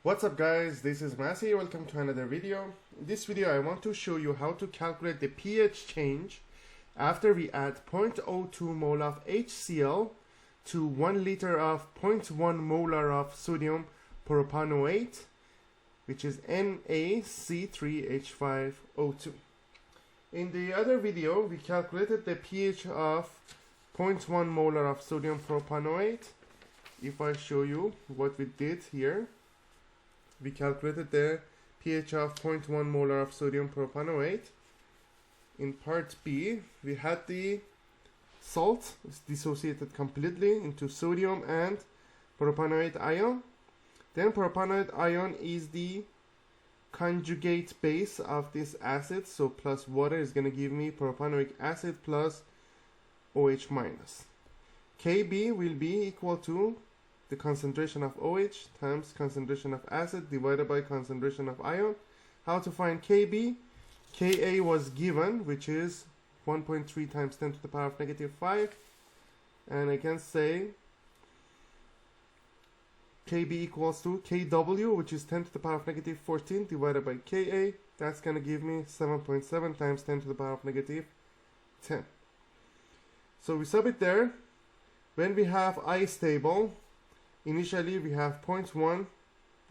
What's up guys, this is Masi. Welcome to another video. In this video I want to show you how to calculate the pH change after we add 0.02 mole of HCl to 1 liter of 0.1 molar of sodium propanoate, which is NaC3H5O2. In the other video we calculated the pH of 0.1 molar of sodium propanoate. If I show you what we did here, we calculated the pH of 0.1 molar of sodium propanoate. In part B, we had the salt dissociated completely into sodium and propanoate ion. Then propanoate ion is the conjugate base of this acid, so plus water is going to give me propanoic acid plus OH minus. Kb will be equal to the concentration of OH times concentration of acid divided by concentration of ion. How to find Kb? Ka was given, which is 1.3 times 10 to the power of negative 5. And I can say Kb equals to Kw, which is 10 to the power of negative 14 divided by Ka. That's going to give me 7.7 times 10 to the power of negative 10. So we sub it there. When we have I stable, initially we have 0.1,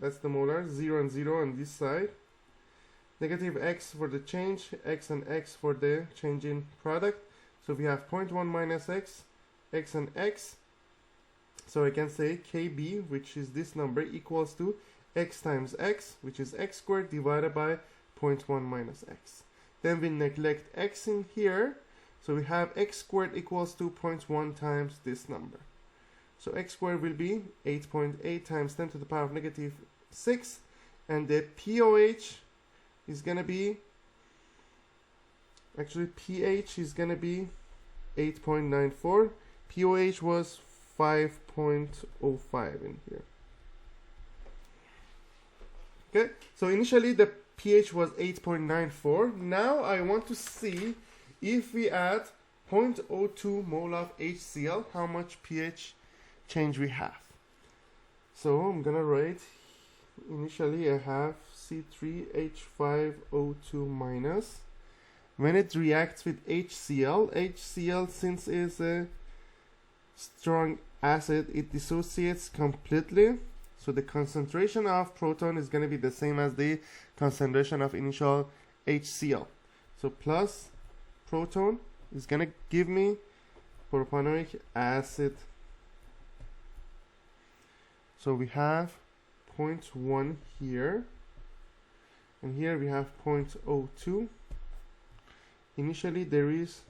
that's the molar, 0 and 0 on this side. Negative x for the change, x and x for the change in product. So we have 0.1 minus x and x. So I can say Kb, which is this number, equals to x times x, which is x squared divided by 0.1 minus x. Then we neglect x in here. So we have x squared equals to 0.1 times this number. So x squared will be 8.8 times 10 to the power of negative 6. And the pOH is going to be, actually pH is going to be 8.94. pOH was 5.05 in here. Okay, so initially the pH was 8.94. Now I want to see if we add 0.02 mole of HCl, how much pH change we have. So I'm gonna write, initially I have C3H5O2 minus. When it reacts with HCl since is a strong acid, it dissociates completely. So the concentration of proton is gonna be the same as the concentration of initial HCl. So plus proton is gonna give me propanoic acid. So we have 0.1 here, and here we have 0.02. Initially there is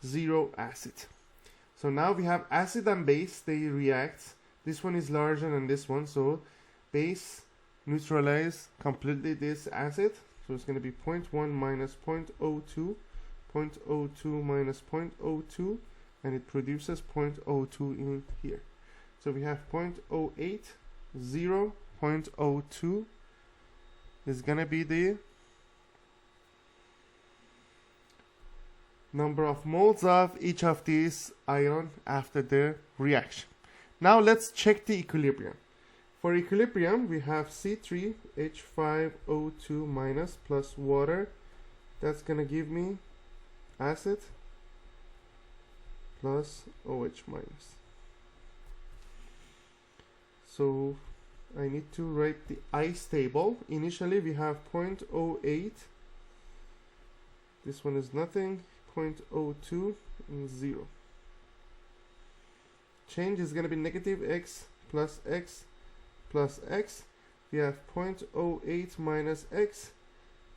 0 acid. So now we have acid and base, they react. This one is larger than this one, so base neutralize completely this acid. So it's going to be 0.1 minus 0.02, 0.02 minus 0.02, and it produces 0.02 in here. So we have 0.08, 0.02 is going to be the number of moles of each of these ions after the reaction. Now let's check the equilibrium. For equilibrium, we have C3H5O2 minus plus water. That's going to give me acid plus OH minus. So I need to write the ice table. Initially we have 0.08. This one is nothing. 0.02 and 0. Change is going to be negative x plus x plus x. We have 0.08 minus x,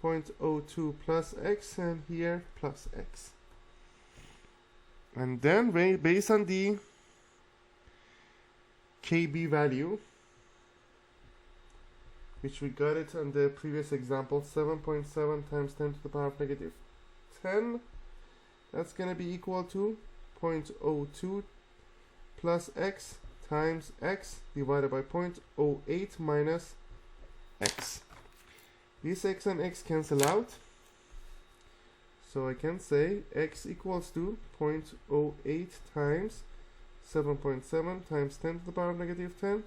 0.02 plus x, and here plus x. And then based on the Kb value, which we got it on the previous example, 7.7 times 10 to the power of negative 10, that's going to be equal to 0.02 plus x times x divided by 0.08 minus x. These x and x cancel out, so I can say x equals to 0.08 times 7.7 times 10 to the power of negative 10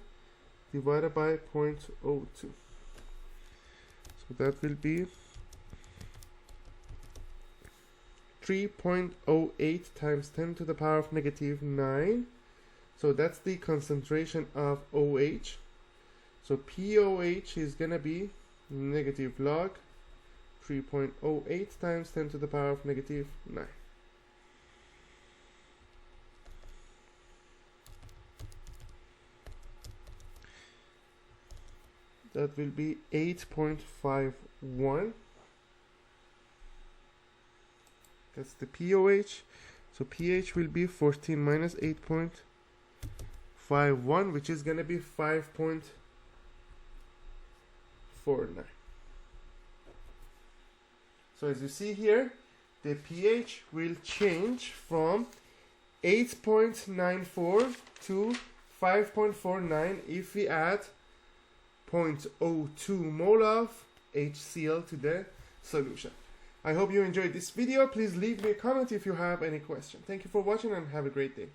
divided by 0.02. So that will be 3.08 times 10 to the power of negative 9. So that's the concentration of OH. So POH is going to be negative log 3.08 times 10 to the power of negative 9. That will be 8.51. That's the POH. So pH will be 14 minus 8.51, which is going to be 5.49. So as you see here, the pH will change from 8.94 to 5.49 if we add 0.02 mole of HCl to the solution. I hope you enjoyed this video. Please leave me a comment if you have any question. Thank you for watching and have a great day.